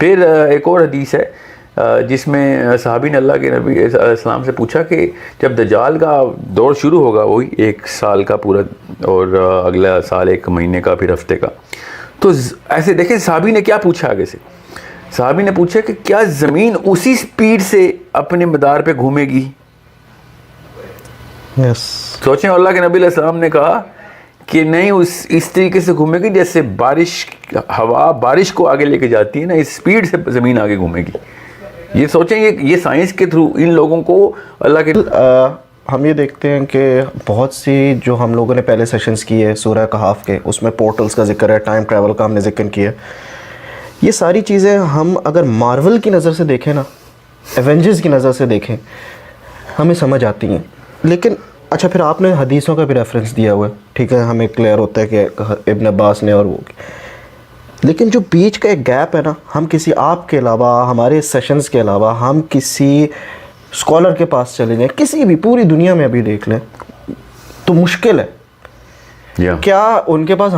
پھر ایک اور حدیث ہے جس میں صحابی نے اللہ کے نبی علیہ السلام سے پوچھا کہ جب دجال کا دور شروع ہوگا، وہی 1 سال کا پورا اور اگلا سال 1 مہینے کا پھر ہفتے کا، تو ایسے دیکھیں صحابی نے کیا پوچھا آگے سے. صحابی نے پوچھا کہ کیا زمین اسی سپیڈ سے اپنے مدار پہ گھومے گی؟ سوچیں، اللہ کے نبی علیہ السلام نے کہا کہ نہیں، اس طریقے سے گھومے گی جیسے ہوا بارش کو آگے لے کے جاتی ہے نا، اس سپیڈ سے زمین آگے گھومے گی. یہ سوچیں، یہ سائنس کے تھرو ان لوگوں کو اللہ کے ہم یہ دیکھتے ہیں کہ بہت سی جو ہم لوگوں نے پہلے سیشنز کی ہے سورہ کہف کے، اس میں پورٹلز کا ذکر ہے، ٹائم ٹریول کا ہم نے ذکر کیا. یہ ساری چیزیں ہم اگر مارول کی نظر سے دیکھیں نا، ایونجرز کی نظر سے دیکھیں، ہمیں سمجھ آتی ہیں. لیکن اچھا، پھر آپ نے حدیثوں کا بھی ریفرنس دیا ہوا ہے، ٹھیک ہے، ہمیں کلیئر ہوتا ہے کہ ابن عباس نے اور وہ، لیکن جو بیچ کا ایک گیپ ہے نا، ہم کسی آپ کے علاوہ، ہمارے سیشنز کے علاوہ، ہم کسی اسکالر کے پاس چلے جائیں، کسی بھی پوری دنیا میں ابھی دیکھ لیں تو مشکل ہے. کیا ان کے پاس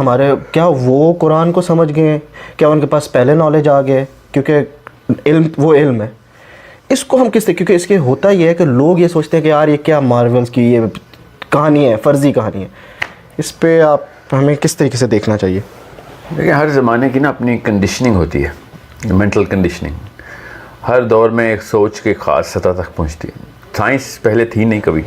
کیا وہ قرآن کو سمجھ گئے ہیں؟ کیا ان کے پاس پہلے نالج آ گئے؟ کیونکہ وہ علم ہے. اس کو ہم کیونکہ اس کے ہوتا یہ ہے کہ لوگ یہ سوچتے ہیں کہ یار یہ کیا مارولز کی یہ کہانی ہے، فرضی کہانی ہے. اس پہ آپ ہمیں کس طریقے سے دیکھنا چاہیے؟ دیکھیں، ہر زمانے کی نا اپنی کنڈیشننگ ہوتی ہے، مینٹل کنڈیشننگ. ہر دور میں ایک سوچ کے خاص سطح تک پہنچتی ہے. سائنس پہلے تھی نہیں کبھی.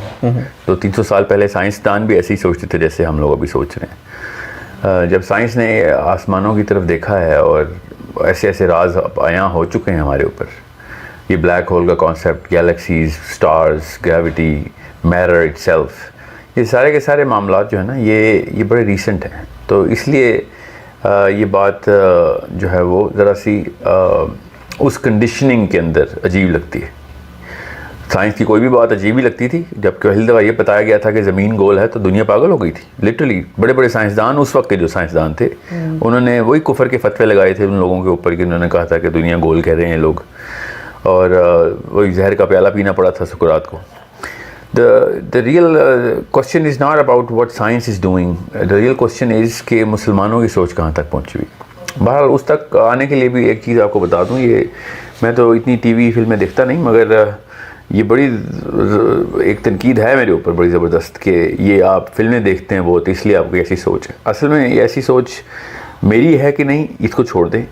200-300 سال پہلے سائنسدان بھی ایسے ہی سوچتے تھے جیسے ہم لوگ ابھی سوچ رہے ہیں. جب سائنس نے آسمانوں کی طرف دیکھا ہے اور ایسے ایسے راز عیاں ہو چکے ہیں ہمارے اوپر، یہ بلیک ہول کا concept, galaxies, stars, gravity, mirror it self, یہ سارے کے سارے معاملات جو ہیں نا، یہ بڑے ریسنٹ ہیں. تو اس لیے یہ بات جو ہے وہ ذرا سی اس کنڈیشننگ کے اندر عجیب لگتی ہے. سائنس کی کوئی بھی بات عجیب ہی لگتی تھی. جب پہلی دفعہ یہ بتایا گیا تھا کہ زمین گول ہے تو دنیا پاگل ہو گئی تھی لٹرلی. بڑے بڑے سائنسدان اس وقت کے جو سائنسدان تھے، انہوں نے وہی کفر کے فتوے لگائے تھے ان لوگوں کے اوپر کہ انہوں نے کہا تھا کہ دنیا گول کہہ رہے ہیں لوگ، اور وہی زہر کا پیالہ پینا پڑا تھا سکرات کو. The real question is not about what science is doing. The real question is کہ مسلمانوں کی سوچ کہاں تک پہنچی ہوئی. بہرحال اس تک آنے کے لیے بھی ایک چیز آپ کو بتا دوں، یہ میں تو اتنی ٹی وی فلمیں دیکھتا نہیں، مگر یہ بڑی ایک تنقید ہے میرے اوپر بڑی زبردست کہ یہ آپ فلمیں دیکھتے ہیں بہت، اس لیے آپ کی ایسی سوچ ہے. اصل میں یہ ایسی سوچ میری ہے کہ نہیں، اس کو چھوڑ دیں.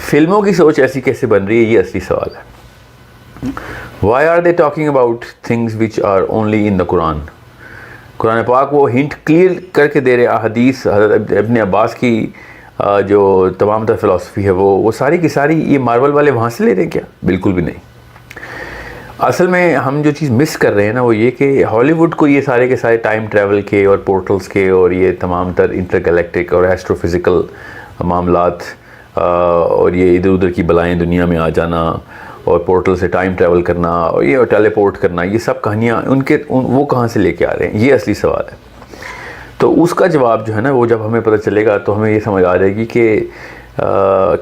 فلموں کی سوچ ایسی کیسے بن رہی ہے، یہ اصلی سوال ہے. Why are they talking about things which are only in the Quran? قرآن پاک وہ ہنٹ کلیئر کر کے دے رہے. حدیث حضرت ابن عباس کی جو تمام تر فلسفی ہے وہ ساری کی ساری یہ مارول والے وہاں سے لے رہے ہیں کیا؟ بالکل بھی نہیں. اصل میں ہم جو چیز مس کر رہے ہیں نا وہ یہ کہ ہالی ووڈ کو یہ سارے کے سارے ٹائم ٹریول کے اور پورٹلز کے اور یہ تمام تر انٹر گلیکٹک اور ایسٹرو فزیکل معاملات اور یہ ادھر ادھر کی بلائیں دنیا میں آ جانا اور پورٹل سے ٹائم ٹریول کرنا اور یہ ٹیلی پورٹ کرنا، یہ سب کہانیاں وہ کہاں سے لے کے آ رہے ہیں، یہ اصلی سوال ہے. تو اس کا جواب جو ہے نا وہ جب ہمیں پتہ چلے گا تو ہمیں یہ سمجھ آ جائے گی کہ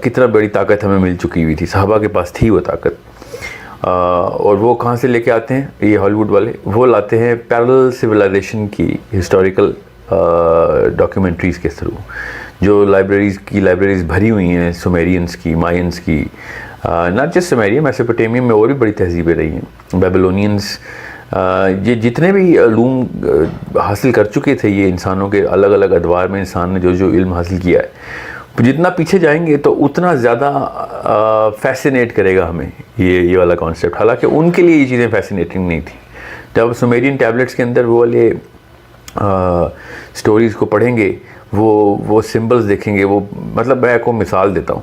کتنا بڑی طاقت ہمیں مل چکی ہوئی تھی. صحابہ کے پاس تھی وہ طاقت، اور وہ کہاں سے لے کے آتے ہیں یہ ہالی ووڈ والے؟ وہ لاتے ہیں پیرلل سویلائزیشن کی ہسٹوریکل ڈاکیومنٹریز کے تھرو، جو لائبریریز بھری ہوئی ہیں سومیرینس کی، مائنس کی، ناٹ جسٹ سومیرین، میسوپوٹیمیا میں اور بھی بڑی تہذیبیں رہی ہیں، بیبلونینز. یہ جتنے بھی علوم حاصل کر چکے تھے یہ انسانوں کے الگ الگ ادوار میں، انسان نے جو علم حاصل کیا ہے، جتنا پیچھے جائیں گے تو اتنا زیادہ فیسینیٹ کرے گا ہمیں یہ والا کانسیپٹ. حالانکہ ان کے لیے یہ چیزیں فیسینیٹنگ نہیں تھیں. جب سومیرین ٹیبلٹس کے اندر وہ والے سٹوریز کو پڑھیں گے، وہ سمبلز دیکھیں گے، وہ مطلب میں کو مثال دیتا ہوں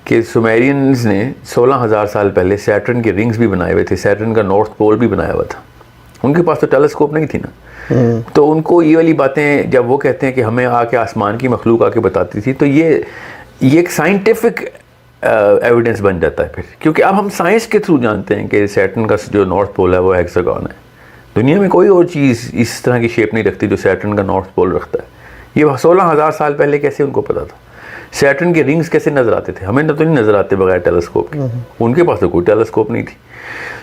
کہ سومیرینز نے 16,000 سال پہلے سیٹرن کے رنگز بھی بنائے ہوئے تھے، سیٹرن کا نارتھ پول بھی بنایا ہوا تھا. ان کے پاس تو ٹیلیسکوپ نہیں تھی نا. تو ان کو یہ والی باتیں جب وہ کہتے ہیں کہ ہمیں آ کے آسمان کی مخلوق آ کے بتاتی تھی، تو یہ ایک سائنٹیفک ایویڈنس بن جاتا ہے پھر، کیونکہ اب ہم سائنس کے تھرو جانتے ہیں کہ سیٹرن کا جو نارتھ پول ہے وہ ہیکساگون ہے. دنیا میں کوئی اور چیز اس طرح کی شیپ نہیں رکھتی جو سیٹرن کا نارتھ پول رکھتا ہے. یہ 16,000 سال پہلے کیسے ان کو پتا تھا؟ سیٹرن کے رنگز کیسے نظر آتے تھے؟ ہمیں تو نہیں نظر آتے بغیر ٹیلیسکوپ کے. ان کے پاس تو کوئی ٹیلیسکوپ نہیں تھی.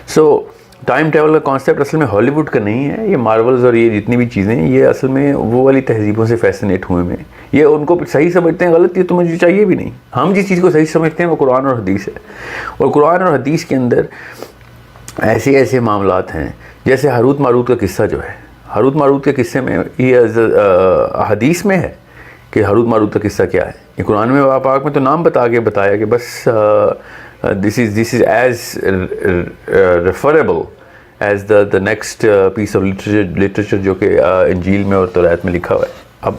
سو ٹائم ٹریول کا کانسیپٹ اصل میں ہالی ووڈ کا نہیں ہے, یہ مارولز اور یہ جتنی بھی چیزیں ہیں یہ اصل میں وہ والی تہذیبوں سے فیسنیٹ ہوئے ہیں. یہ ان کو صحیح سمجھتے ہیں غلط, یہ تو مجھے چاہیے بھی نہیں. ہم جس چیز کو صحیح سمجھتے ہیں وہ قرآن اور حدیث ہے, اور قرآن اور حدیث کے اندر ایسے ایسے معاملات ہیں جیسے ہاروت ماروت کا قصہ جو ہے. ہاروت ماروت کے قصے میں یہ حدیث میں ہے کہ ہاروت ماروت کا قصہ کیا ہے, یہ قرآن میں پاک میں تو نام بتا کے بتایا کہ بس this is as referable as the next piece of literature جو کہ انجیل میں اور تورات میں لکھا ہوا ہے. اب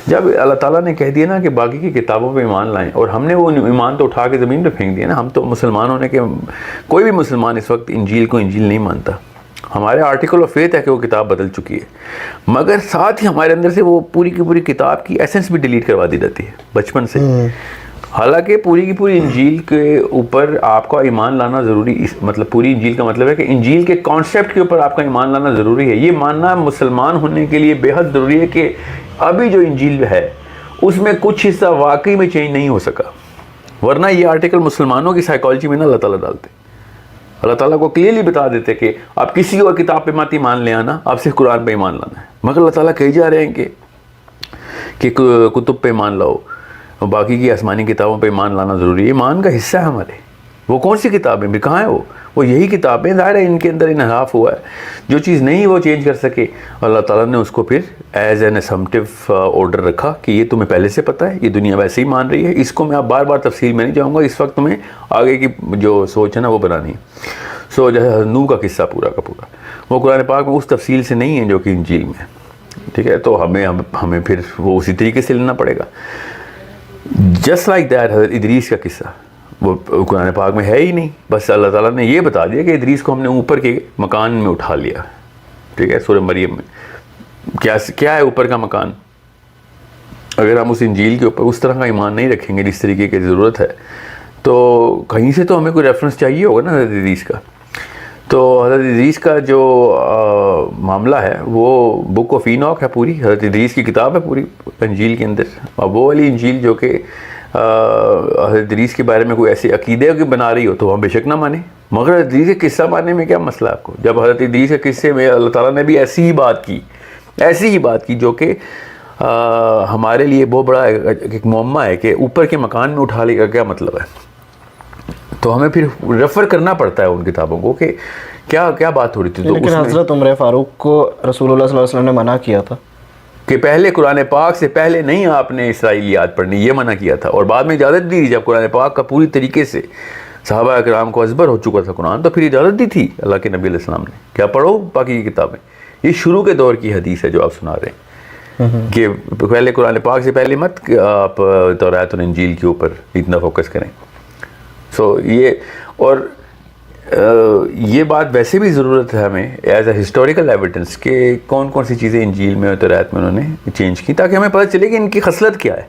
جب اللہ تعالیٰ نے کہہ دیا نا کہ باقی کی کتابوں پہ ایمان لائیں, اور ہم نے وہ ایمان تو اٹھا کے زمین پہ پھینک دیا نا, ہم تو مسلمان ہونے کے, کوئی بھی مسلمان اس وقت انجیل کو انجیل نہیں مانتا. ہمارے آرٹیکل آف فیتھ ہے کہ وہ کتاب بدل چکی ہے, مگر ساتھ ہی ہمارے اندر سے وہ پوری کی پوری کتاب کی ایسنس بھی ڈیلیٹ کروا دی جاتی ہے بچپن سے. حالانکہ پوری کی پوری انجیل کے اوپر آپ کا ایمان لانا ضروری, مطلب پوری انجیل کا مطلب ہے کہ انجیل کے کانسیپٹ کے اوپر آپ کا ایمان لانا ضروری ہے. یہ ماننا مسلمان ہونے کے لیے بے حد ضروری ہے کہ ابھی جو انجیل ہے اس میں کچھ حصہ واقعی میں چینج نہیں ہو سکا, ورنہ یہ آرٹیکل مسلمانوں کی سائیکالوجی میں نہ اللہ تعالیٰ ڈالتے. اللہ تعالیٰ کو کلیئرلی بتا دیتے کہ آپ کسی اور کتاب پہ مت ایمان لے آنا, آپ صرف قرآن پہ ایمان لانا ہے. مگر اللہ تعالیٰ کہی جا رہے ہیں کہ کتب پہ ایمان لاؤ, باقی کی آسمانی کتابوں پہ ایمان لانا ضروری ہے. ایمان کا حصہ ہے ہمارے. وہ کون سی کتابیں بھی کہاں ہیں, وہ یہی کتابیں. ظاہر ہے ان کے اندر انحراف ہوا ہے, جو چیز نہیں وہ چینج کر سکے, اللہ تعالیٰ نے اس کو پھر ایز این اسمپٹیو آرڈر رکھا کہ یہ تمہیں پہلے سے پتہ ہے, یہ دنیا ویسے ہی مان رہی ہے, اس کو میں اب بار بار تفصیل میں نہیں جاؤں گا, اس وقت تمہیں آگے کی جو سوچ ہے نا وہ بنانی ہے. سو جیسے نوح کا قصہ پورا کا پورا وہ قرآن پاک میں اس تفصیل سے نہیں ہے جو کہ انجیل میں ہے. ٹھیک ہے, تو ہمیں پھر وہ اسی طریقے سے لینا پڑے گا. جسٹ لائک دیٹ حضرت ادریس کا قصہ وہ قرآن پاک میں ہے ہی نہیں, بس اللہ تعالیٰ نے یہ بتا دیا کہ ادریس کو ہم نے اوپر کے مکان میں اٹھا لیا. ٹھیک ہے, سورہ مریم میں کیا ہے اوپر کا مکان. اگر ہم اس انجیل کے اوپر اس طرح کا ایمان نہیں رکھیں گے جس طریقے کی ضرورت ہے, تو کہیں سے تو ہمیں کوئی ریفرنس چاہیے ہوگا نا حضرت ادریس کا. تو حضرت ادریس کا جو معاملہ ہے وہ بک آف اینوک ہے, پوری حضرت ادریس کی کتاب ہے پوری انجیل کے اندر. اور وہ والی انجیل جو کہ حضرت ادریس کے بارے میں کوئی ایسے عقیدے کی بنا رہی ہو تو ہم بے شک نہ مانیں. مگر حضرت ادریس کے قصہ ماننے میں کیا مسئلہ آپ کو, جب حضرت ادریس کے قصے میں اللہ تعالیٰ نے بھی ایسی ہی بات کی جو کہ ہمارے لیے بہت بڑا ایک معمہ ہے کہ اوپر کے مکان میں اٹھا لے کا کیا مطلب ہے. تو ہمیں پھر ریفر کرنا پڑتا ہے ان کتابوں کو کہ کیا بات ہو رہی تھی. تو لیکن حضرت عمر فاروق کو رسول اللہ صلی اللہ علیہ وسلم نے منع کیا تھا کہ پہلے قرآن پاک سے پہلے نہیں آپ نے اسرائیلیات پڑھنی, یہ منع کیا تھا. اور بعد میں اجازت دی جب قرآن پاک کا پوری طریقے سے صحابہ اکرام کو ازبر ہو چکا تھا قرآن, تو پھر اجازت دی تھی اللہ کے نبی علیہ السلام نے, کیا پڑھو باقی کی کتابیں. یہ شروع کے دور کی حدیث ہے جو آپ سنا رہے ہیں کہ پہلے قرآن پاک سے پہلے مت آپ تورات اور انجیل کے اوپر اتنا فوکس کریں. سو یہ اور یہ بات ویسے بھی ضرورت ہے ہمیں ایز اے ہسٹوریکل ایویڈنس کہ کون کون سی چیزیں انجیل میں اور تورات میں انہوں نے چینج کی, تاکہ ہمیں پتہ چلے کہ ان کی خصلت کیا ہے.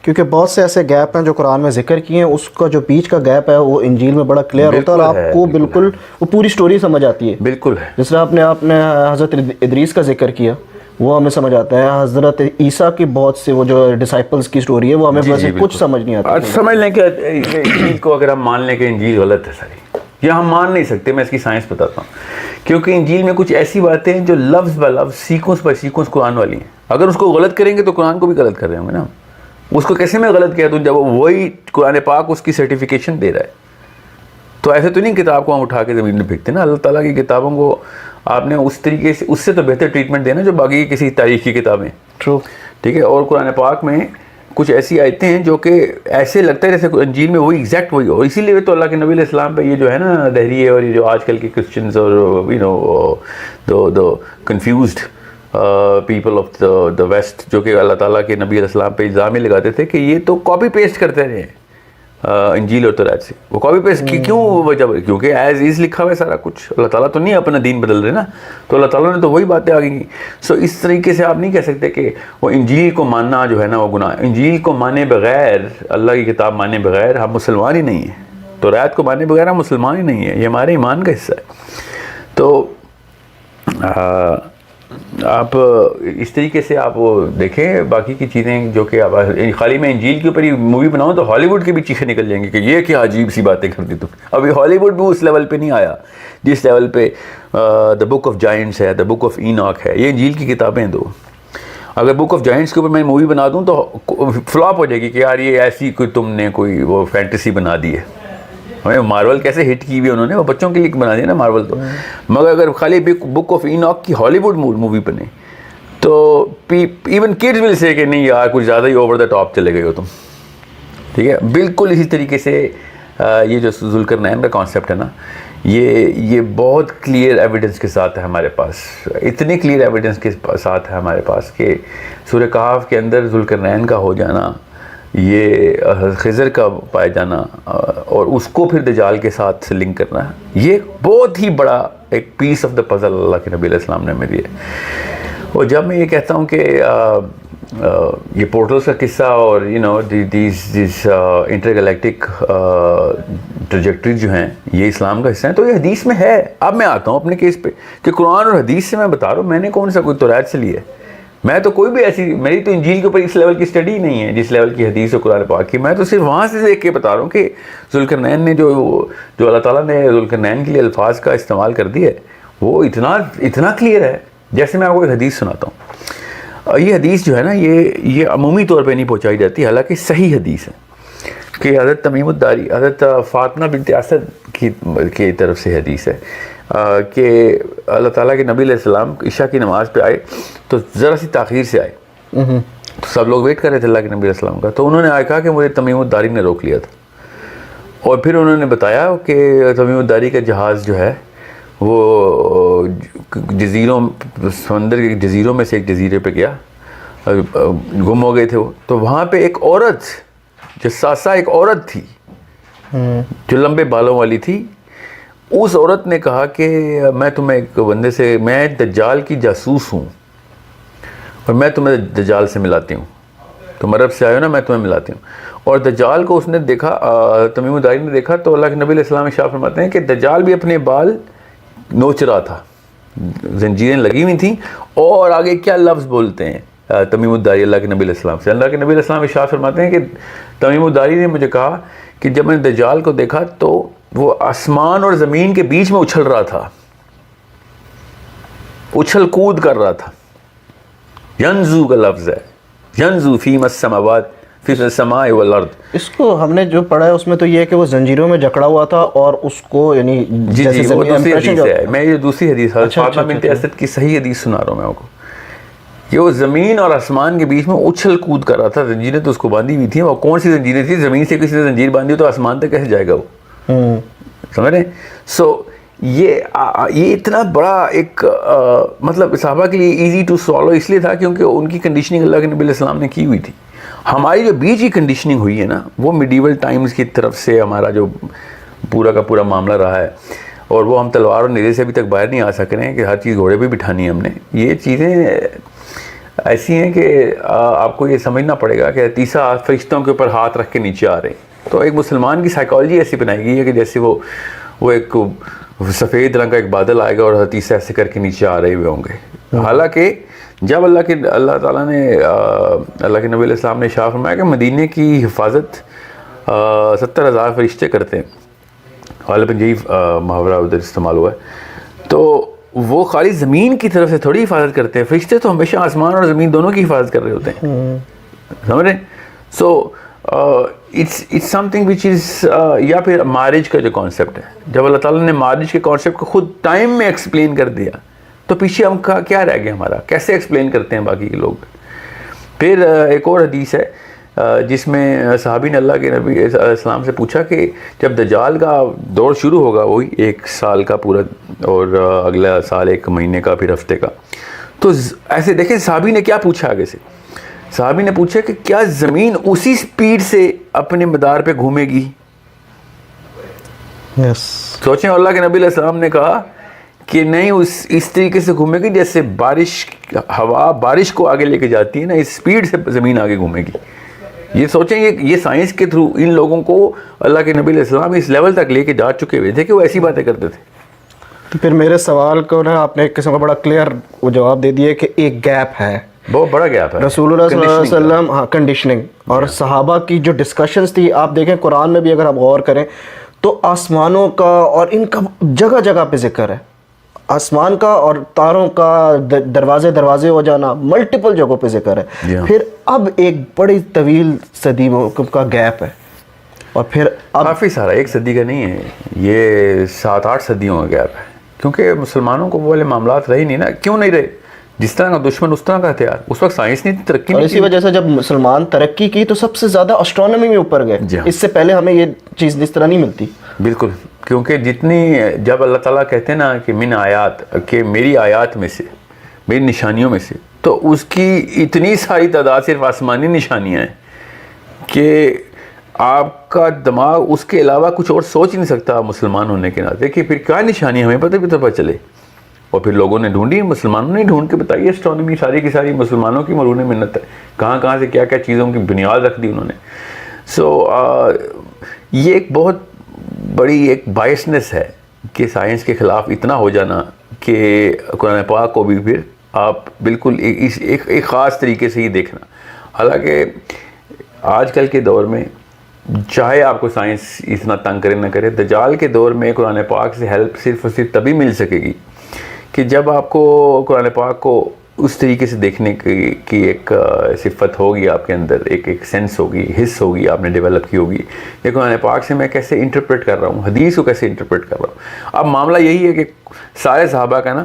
کیونکہ بہت سے ایسے گیپ ہیں جو قرآن میں ذکر کیے ہیں, اس کا جو بیچ کا گیپ ہے وہ انجیل میں بڑا کلیئر ہوتا ہے, اور آپ کو بالکل وہ پوری سٹوری سمجھ آتی ہے. بالکل ہے. جس طرح آپ نے حضرت ادریس کا ذکر کیا وہ ہمیں سمجھ آتا ہے. حضرت عیسیٰ کی بہت سے وہ جو ڈسائپلز کی سٹوری ہے وہ ہمیں ویسے کچھ سمجھ نہیں آتی. سمجھ لیں کہ انجیل کو اگر ہم مان لیں کہ انجیل غلط ہے ساری, یہ ہم مان نہیں سکتے. میں اس کی سائنس بتاتا ہوں, کیونکہ انجیل میں کچھ ایسی باتیں ہیں جو لفظ بہ لفظ سیکوینس بائی سیکوینس قرآن والی ہیں. اگر اس کو غلط کریں گے تو قرآن کو بھی غلط کر رہے ہوں گے نا. اس کو کیسے میں غلط کیا دوں جب وہی قرآن پاک اس کی سرٹیفکیشن دے رہا ہے. تو ایسے تو نہیں کتاب کو ہم اٹھا کے زمین میں پھینکتے نا. اللہ تعالیٰ کی کتابوں کو آپ نے اس طریقے سے, اس سے تو بہتر ٹریٹمنٹ دینا جو باقی کسی تاریخ کی کتابیں. ٹرو. ٹھیک ہے. اور قرآن پاک میں کچھ ایسی آیتیں ہیں جو کہ ایسے لگتا ہے جیسے انجیل میں وہی ایگزیکٹ وہی ہو. اسی لیے تو اللہ کے نبی علیہ السلام پہ یہ جو ہے نا دہری ہے, اور یہ جو آج کل کے کرسچنز اور دو confused people of the West جو کہ اللہ تعالیٰ کے نبی علیہ السلام پہ الزام ہی لگاتے تھے کہ یہ تو کاپی پیسٹ کرتے رہے ہیں انجیل اور تورات سے. وہ کاپی پیسٹ کی کیوں وجہ, کیونکہ ایز ایز لکھا ہوا ہے سارا کچھ. اللہ تعالیٰ تو نہیں اپنا دین بدل رہے نا, تو اللہ تعالیٰ نے تو وہی باتیں آگے کی. سو اس طریقے سے آپ نہیں کہہ سکتے کہ وہ انجیل کو ماننا جو ہے نا وہ گناہ. انجیل کو مانے بغیر, اللہ کی کتاب مانے بغیر ہم مسلمان ہی نہیں ہیں. تورات کو مانے بغیر ہم مسلمان ہی نہیں ہیں. یہ ہمارے ایمان کا حصہ ہے. تو آپ اس طریقے سے آپ وہ دیکھیں باقی کی چیزیں جو کہ خالی میں انجیل کے اوپر ہی مووی بناؤں تو ہالی ووڈ کی بھی چیخیں نکل جائیں گی کہ یہ کیا عجیب سی باتیں کر دی تم. ابھی ہالی ووڈ بھی اس لیول پہ نہیں آیا جس لیول پہ دا بک آف جائنٹس ہے, دا بک آف ایناک ہے, یہ انجیل کی کتابیں دو. اگر بک آف جائنٹس کے اوپر میں مووی بنا دوں تو فلاپ ہو جائے گی کہ یار یہ ایسی کوئی تم نے کوئی وہ فینٹیسی بنا دی ہے. ہمیں مارول کیسے ہٹ کی ہوئی انہوں نے, وہ بچوں کے لیے بنا دیا نا مارول تو. مگر اگر خالی بک آف ایناک کی ہالی ووڈ مووی بنے تو ایون کڈز ول سے کہ نہیں یار کچھ زیادہ ہی اوور دا ٹاپ چلے گئے ہو تم. ٹھیک ہے, بالکل اسی طریقے سے یہ جو ذوالقرنین کا کانسیپٹ ہے نا, یہ بہت کلیئر ایویڈنس کے ساتھ ہے ہمارے پاس, اتنے کلیئر ایویڈنس کے ساتھ ہے ہمارے پاس کہ سورہ کہف کے اندر ذوالقرنین کا ہو جانا, یہ خضر کا پائے جانا اور اس کو پھر دجال کے ساتھ لنک کرنا, یہ بہت ہی بڑا ایک پیس آف دا پزل اللہ کے نبی علیہ السلام نے ہمیں دیا. اور جب میں یہ کہتا ہوں کہ یہ پورٹلز کا قصہ اور دیز انٹر گلیکٹک ٹریجیکٹریز جو ہیں یہ اسلام کا حصہ ہیں, تو یہ حدیث میں ہے. اب میں آتا ہوں اپنے کیس پہ کہ قرآن اور حدیث سے میں بتا رہا ہوں, میں نے کون سا کوئی توریت سے لی ہے. میں تو کوئی بھی ایسی, میری تو انجیل کے اوپر اس لیول کی اسٹڈی نہیں ہے جس لیول کی حدیث و قرآن پاک کی. میں تو صرف وہاں سے دیکھ کے بتا رہا ہوں کہ ذوالقرنین نے جو اللہ تعالیٰ نے ذوالقرنین کے لیے الفاظ کا استعمال کر دیا ہے وہ اتنا کلیئر ہے. جیسے میں آپ کو ایک حدیث سناتا ہوں. یہ حدیث جو ہے نا یہ عمومی طور پہ نہیں پہنچائی جاتی, حالانکہ صحیح حدیث ہے کہ حضرت تمیم الداری, حضرت فاطمہ بنت اسد کی طرف سے حدیث ہے کہ اللہ تعالیٰ کے نبی علیہ السلام عشاء کی نماز پہ آئے تو ذرا سی تاخیر سے آئے, تو سب لوگ ویٹ کر رہے تھے اللہ کے نبی علیہ السلام کا. تو انہوں نے کہا کہ مجھے تمیم الداری نے روک لیا تھا, اور پھر انہوں نے بتایا کہ تمیم الداری کا جہاز جو ہے وہ جزیروں, سمندر کے جزیروں میں سے ایک جزیرے پہ گیا, گم ہو گئے تھے وہ. تو وہاں پہ ایک عورت جساسہ, ایک عورت تھی جو لمبے بالوں والی تھی. اس عورت نے کہا کہ میں تمہیں ایک بندے سے, میں دجال کی جاسوس ہوں اور میں تمہیں دجال سے ملاتی ہوں, تم عرب سے آئے ہو نا, میں تمہیں ملاتی ہوں. اور دجال کو اس نے دیکھا, تمیم الداری نے دیکھا, تو اللہ کے نبی علیہ السلام ارشاد فرماتے ہیں کہ دجال بھی اپنے بال نوچ رہا تھا, زنجیریں لگی ہوئی تھیں. اور آگے کیا لفظ بولتے ہیں تمیم الداری اللہ کے نبی علیہ السلام سے, اللہ کے نبی علیہ السلام ارشاد فرماتے ہیں کہ تمیم الداری نے مجھے کہا کہ جب میں نے دجال کو دیکھا تو وہ آسمان اور زمین کے بیچ میں اچھل رہا تھا, اچھل کود کر رہا تھا. ینزو کا لفظ ہے, ینزو فیم السماوات فی السماء والارض. اس کو ہم نے جو پڑھا ہے اس میں تو یہ ہے کہ وہ زنجیروں میں جکڑا ہوا تھا اور اس کو یعنی جی وہ دوسری حدیث ہے. میں یہ دوسری حدیث فاطمہ بنت اسد کی صحیح حدیث سنا رہا ہوں میں آپ کو. یہ وہ زمین اور آسمان کے بیچ میں اچھل کود کر رہا تھا, زنجیریں تو اس کو باندھی ہوئی تھیں. اور کون سی زنجیریں تھیں, زمین سے کسی نے زنجیر باندھی ہو تو آسمان تک کیسے جائے گا وہ, سمجھ رہے ہیں. سو یہ اتنا بڑا ایک مطلب صحابہ کے لیے ایزی ٹو سالو اس لیے تھا کیونکہ ان کی کنڈیشننگ اللہ کے نبی علیہ السلام نے کی ہوئی تھی. ہماری جو بیچ کی کنڈیشننگ ہوئی ہے نا وہ میڈیول ٹائمز کی طرف سے ہمارا جو پورا کا پورا معاملہ رہا ہے, اور وہ ہم تلوار اور نیزے سے ابھی تک باہر نہیں آ سک رہے ہیں کہ ہر چیز گھوڑے پہ بٹھانی ہے ہم نے. یہ چیزیں ایسی ہیں کہ آپ کو یہ سمجھنا پڑے گا کہ تیسرا فرشتوں کے اوپر ہاتھ رکھ کے نیچے آ رہے ہیں. تو ایک مسلمان کی سائیکالوجی ایسی بنائی گئی ہے کہ جیسے وہ ایک سفید رنگ کا ایک بادل آئے گا اور حدیث ایسے کر کے نیچے آ رہے ہوئے ہوں گے. حالانکہ جب اللہ تعالیٰ نے اللہ کے نبی علیہ السلام نے ارشاد فرمایا کہ مدینے کی حفاظت 70,000 فرشتے کرتے ہیں, غالباً یہی محاورہ ادھر استعمال ہوا ہے, تو وہ خالی زمین کی طرف سے تھوڑی حفاظت کرتے ہیں. فرشتے تو ہمیشہ آسمان اور زمین دونوں کی حفاظت کر رہے ہوتے ہیں, سمجھ رہے ہیں. So it's some thing which از, یا پھر معراج کا جو کانسیپٹ ہے, جب اللہ تعالیٰ نے معراج کے کانسیپٹ کو خود ٹائم میں ایکسپلین کر دیا تو پیچھے ہم کا کیا رہ گیا, ہمارا کیسے ایکسپلین کرتے ہیں باقی کے لوگ. پھر ایک اور حدیث ہے جس میں صحابی نے اللہ کے نبی علیہ السلام سے پوچھا کہ جب دجال کا دور شروع ہوگا, وہی 1 سال کا پورا اور اگلا سال 1 مہینے کا پھر ہفتے کا, تو ایسے دیکھیں صحابی نے کیا پوچھا. آگے سے صحابی نے پوچھا کہ کیا زمین اسی سپیڈ سے اپنے مدار پہ گھومے گی؟ سوچیں, اللہ کے نبی علیہ السلام نے کہا کہ نہیں, اس طریقے سے گھومے گی جیسے ہوا بارش کو آگے لے کے جاتی ہے نا, اس سپیڈ سے زمین آگے گھومے گی. یہ سوچیں, یہ سائنس کے تھرو ان لوگوں کو اللہ کے نبی علیہ السلام اس لیول تک لے کے جا چکے ہوئے تھے کہ وہ ایسی باتیں کرتے تھے. تو پھر میرے سوال کو نا آپ نے ایک قسم کا بڑا کلیئر وہ جواب دے دیا کہ ایک گیپ ہے, بہت بڑا گیپ ہے رسول اللہ صلی اللہ علیہ وسلم, ہاں کنڈیشننگ, اور صحابہ کی جو ڈسکشنز تھی, آپ دیکھیں قرآن میں بھی اگر آپ غور کریں تو آسمانوں کا اور ان کا جگہ جگہ پہ ذکر ہے, آسمان کا اور تاروں کا دروازے ہو جانا ملٹیپل جگہوں پہ ذکر ہے. پھر اب ایک بڑی طویل صدیوں کا گیپ ہے, اور پھر اب کافی سارا, ایک صدی کا نہیں ہے یہ, 7-8 صدیوں کا گیپ ہے, کیونکہ مسلمانوں کو وہ والے معاملات رہے نہیں نا. کیوں نہیں رہے؟ جس طرح کا دشمن اس طرح کا ہتھیار. اس وقت سائنس نہیں ترقی اور نہیں اسی وجہ سے جب مسلمان ترقی کی تو سب سے زیادہ اسٹرانومی میں اوپر گئے. اس سے پہلے ہمیں یہ چیز اس طرح نہیں ملتی. بالکل, کیونکہ جتنی جب اللہ تعالیٰ کہتے ہیں نا کہ من آیات, کہ میری آیات میں سے, میری نشانیوں میں سے, تو اس کی اتنی ساری تعداد صرف آسمانی نشانیاں ہیں کہ آپ کا دماغ اس کے علاوہ کچھ اور سوچ نہیں سکتا مسلمان ہونے کے ناطے, کہ پھر کیا نشانی ہمیں پتہ بھی تو پتہ چلے. اور پھر لوگوں نے ڈھونڈی, مسلمانوں نے ڈھونڈ کے بتائی اسٹرانومی, ساری کی ساری مسلمانوں کی مرہون منت ہے, کہاں کہاں سے کیا کیا چیزوں کی بنیاد رکھ دی انہوں نے. یہ ایک بہت بڑی ایک بائسنس ہے کہ سائنس کے خلاف اتنا ہو جانا کہ قرآن پاک کو بھی پھر آپ بالکل ایک خاص طریقے سے ہی دیکھنا. حالانکہ آج کل کے دور میں چاہے آپ کو سائنس اتنا تنگ کرے نہ کرے, دجال کے دور میں قرآن پاک سے ہیلپ صرف اور صرف تبھی مل سکے گی کہ جب آپ کو قرآن پاک کو اس طریقے سے دیکھنے کی ایک صفت ہوگی آپ کے اندر, ایک سینس ہوگی, حس ہوگی, آپ نے ڈیولپ کی ہوگی کہ قرآن پاک سے میں کیسے انٹرپریٹ کر رہا ہوں, حدیث کو کیسے انٹرپریٹ کر رہا ہوں. اب معاملہ یہی ہے کہ سارے صحابہ کا نا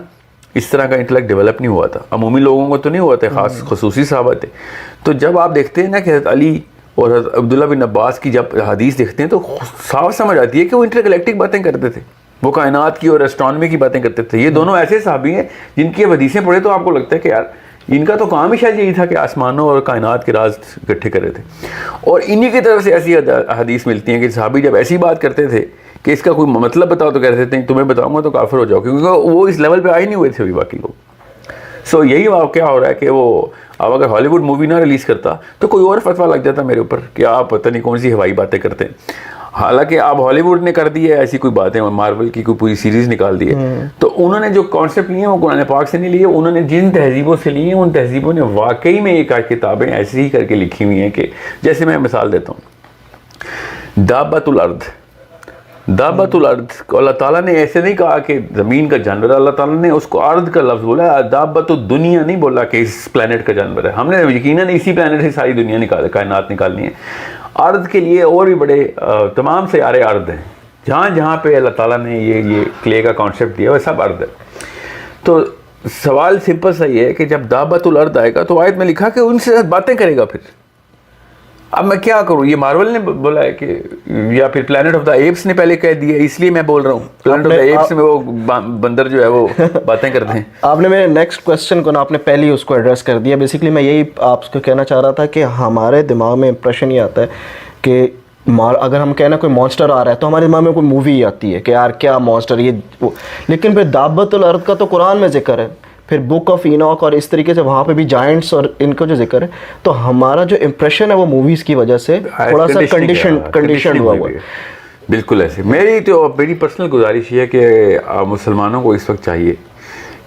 اس طرح کا انٹلیکٹ ڈیولپ نہیں ہوا تھا, عمومی لوگوں کو تو نہیں ہوا تھا, خصوصی صحابہ تھے. تو جب آپ دیکھتے ہیں نا کہ حضرت علی اور حضرت عبداللہ بن عباس کی جب حدیث دیکھتے ہیں تو صاف سمجھ آتی ہے کہ وہ انٹر گلیکٹک باتیں کرتے تھے, وہ کائنات کی اور اسٹرانومی کی باتیں کرتے تھے. یہ دونوں ایسے صحابی ہیں جن کی حدیثیں پڑھے تو آپ کو لگتا ہے کہ یار ان کا تو کام ہی شاید یہی تھا کہ آسمانوں اور کائنات کے راز اکٹھے کرے تھے. اور انہی کی طرف سے ایسی حدیث ملتی ہیں کہ صحابی جب ایسی بات کرتے تھے کہ اس کا کوئی مطلب بتاؤ تو کہتے تھے تمہیں بتاؤں گا تو کافر ہو جاؤ, کیونکہ وہ اس لیول پہ آئے نہیں ہوئے تھے ابھی باقی لوگ. سو یہی واقعہ ہو رہا ہے کہ وہ اب اگر ہالی ووڈ مووی نہ ریلیز کرتا تو کوئی اور فتویٰ لگ جاتا میرے اوپر کہ آپ پتہ نہیں کون سی ہوائی باتیں کرتے ہیں. حالانکہ اب ہالی ووڈ نے کر دی ہے ایسی کوئی باتیں, مارول کی کوئی پوری سیریز نکال دی ہے, تو انہوں نے جو کانسیپٹ لیے ہیں وہ قرآن پاک سے نہیں لیے, انہوں نے جن تہذیبوں سے لیے ہیں ان تہذیبوں نے واقعی میں ایک کتابیں ایسی ہی کر کے لکھی ہوئی ہیں کہ جیسے میں مثال دیتا ہوں, دابۃ الارض. دابۃ الارض کو اللہ تعالیٰ نے ایسے نہیں کہا کہ زمین کا جانور, اللہ تعالیٰ نے اس کو ارض کا لفظ بولا, دابۃ الدنیا نہیں بولا کہ اس پلانٹ کا جانور ہے. ہم نے یقیناً اسی پلانٹ سے ساری دنیا کائنات نکالنی ہے. ارض کے لیے اور بھی بڑے تمام سیارے ارض ہیں, جہاں جہاں پہ اللہ تعالیٰ نے یہ کلے کا کانسیپٹ دیا وہ سب ارض ہے. تو سوال سمپل سا یہ ہے کہ جب دابۃ الارض آئے گا تو آیت میں لکھا کہ ان سے باتیں کرے گا. پھر اب میں کیا کروں, یہ مارول نے بولا ہے کہ یا پھر پلانٹ آف دا ایپس نے پہلے کہہ دیا, اس لیے میں بول رہا ہوں پلانٹ آف دا ایپس میں وہ بندر جو ہے وہ باتیں کرتے ہیں. آپ نے میرے نیکسٹ کوسچن کو نا آپ نے پہلے ہی اس کو ایڈریس کر دیا. بیسکلی میں یہی آپ کو کہنا چاہ رہا تھا کہ ہمارے دماغ میں امپریشن یہ آتا ہے کہ اگر ہم کہنا کوئی مانسٹر آ رہا ہے تو ہمارے دماغ میں کوئی مووی آتی ہے کہ یار کیا مانسٹر یہ, لیکن پھر دابۃ الارض کا تو قرآن میں ذکر ہے, پھر بک آف اینوک اور اس طریقے سے وہاں پہ بھی جائنٹس اور ان کا جو ذکر ہے, تو ہمارا جو امپریشن ہے وہ موویز کی وجہ سے تھوڑا سا کنڈیشن ہوا ہوا ہے. بالکل ایسے. میری پرسنل گزارش یہ ہے کہ مسلمانوں کو اس وقت چاہیے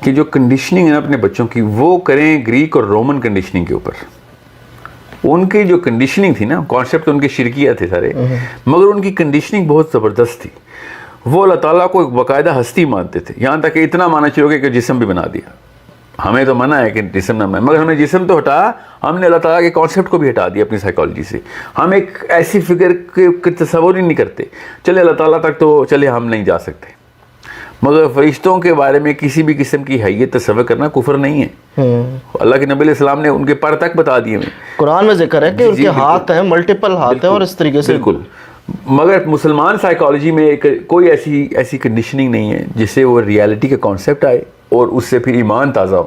کہ جو کنڈیشننگ ہے نا اپنے بچوں کی وہ کریں گریک اور رومن کنڈیشننگ کے اوپر. ان کی جو کنڈیشننگ تھی نا, کانسیپٹ ان کے شرکیہ تھے سارے, مگر ان کی کنڈیشننگ بہت زبردست تھی. وہ اللہ تعالیٰ کو ایک باقاعدہ ہستی مانتے تھے, یہاں تک کہ اتنا مانا چاہیے کہ جسم بھی بنا دیا. ہمیں تو منع ہے کہ جسم نہ بنائے, مگر ہم نے جسم تو ہٹایا, ہم نے اللہ تعالیٰ کے کانسیپٹ کو بھی ہٹا دیا اپنی سائیکالوجی سے. ہم ایک ایسی فگر کے تصور ہی نہیں کرتے. چلے اللہ تعالیٰ تک تو چلے ہم نہیں جا سکتے, مگر فرشتوں کے بارے میں کسی بھی قسم کی حیثیت تصور کرنا کفر نہیں ہے. اللہ کے نبی علیہ السلام نے ان کے پر تک بتا دیے. قرآن میں ذکر ہے کہ ان کے ہاتھ ہیں, ملٹیپل ہاتھ ہیں, اور اس طریقے سے بالکل. مگر مسلمان سائیکالوجی میں کوئی ایسی کنڈیشننگ نہیں ہے جس سے وہ ریالٹی کا کانسیپٹ آئے اور اس سے پھر ایمان تازہ ہو.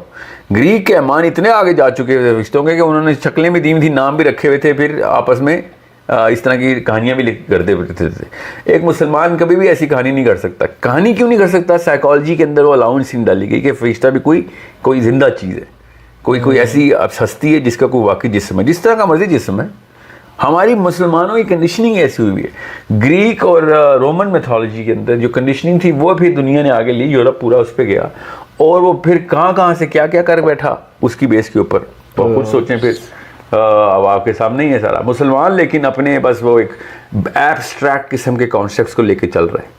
گریک کے ایمان اتنے آگے جا چکے تھے رشتوں کے کہ انہوں نے شکلیں بھی دی تھی, نام بھی رکھے ہوئے تھے, پھر آپس میں اس طرح کی کہانیاں بھی کرتے تھے. ایک مسلمان کبھی بھی ایسی کہانی نہیں کر سکتا. کہانی کیوں نہیں کر سکتا؟ سائیکالوجی کے اندر وہ الاؤنس نہیں ڈالی گئی کہ فرشتہ بھی کوئی زندہ چیز ہے, کوئی ایسی ہستی ہے جس کا کوئی واقعی جسم ہے, جس طرح کا مرضی جسم ہے. ہماری مسلمانوں کی کنڈیشننگ ایسی ہوئی ہے. گریک اور رومن میتھولوجی کے اندر جو کنڈیشننگ تھی وہ بھی دنیا نے آگے لی, یورپ پورا اس پہ گیا, اور وہ پھر کہاں سے کیا کیا کر بیٹھا اس کی بیس کے اوپر. تو خود سوچیں پھر, اب آپ کے سامنے ہی ہے سارا. مسلمان لیکن اپنے بس وہ ایک ایبسٹریکٹ قسم کے کانسیپٹس کو لے کے چل رہے ہیں,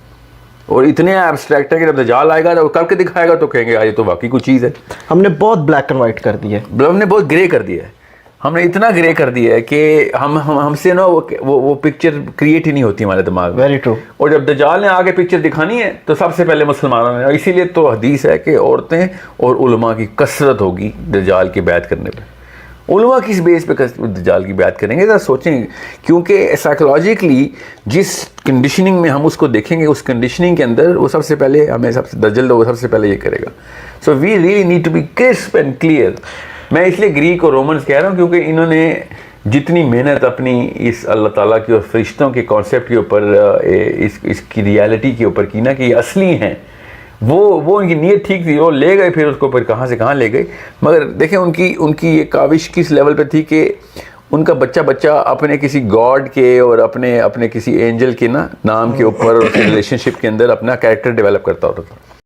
اور اتنے ایبسٹریکٹ ہے کہ جب دجال آئے گا تو کر کے دکھائے گا تو کہیں گے یہ تو واقعی کوئی چیز ہے. ہم نے بہت بلیک اینڈ وائٹ کر دی ہے, ہم نے بہت گرے کر دیا ہے, ہم نے اتنا گرے کر دیا ہے کہ ہم سے نا وہ پکچر کریٹ ہی نہیں ہوتی ہمارے دماغ میں. Very true. اور جب دجال نے آگے پکچر دکھانی ہے تو سب سے پہلے مسلمانوں نے, اسی لیے تو حدیث ہے کہ عورتیں اور علماء کی کثرت ہوگی دجال کی بیعت کرنے پہ. علماء کس بیس پہ دجال کی بیعت کریں گے, ذرا سوچیں, کیونکہ سائیکولوجیکلی جس کنڈیشننگ میں ہم اس کو دیکھیں گے اس کنڈیشننگ کے اندر وہ سب سے پہلے ہمیں دجال وہ سب سے پہلے یہ کرے گا. So we really need to be crisp and clear. میں اس لیے گریک اور رومنس کہہ رہا ہوں کیونکہ انہوں نے جتنی محنت اپنی اس اللہ تعالیٰ کی اور فرشتوں کے کانسیپٹ کے اوپر, اس کی ریالٹی کے اوپر کی نا کہ یہ اصلی ہیں, وہ ان کی نیت ٹھیک تھی, وہ لے گئے پھر اس کو پھر کہاں سے کہاں لے گئے. مگر دیکھیں ان کی یہ کاوش کس لیول پہ تھی کہ ان کا بچہ اپنے کسی گاڈ کے اور اپنے کسی اینجل کے نا نام کے اوپر اور ریلیشن شپ کے اندر اپنا کیریکٹر ڈیولپ کرتا ہوتا تھا.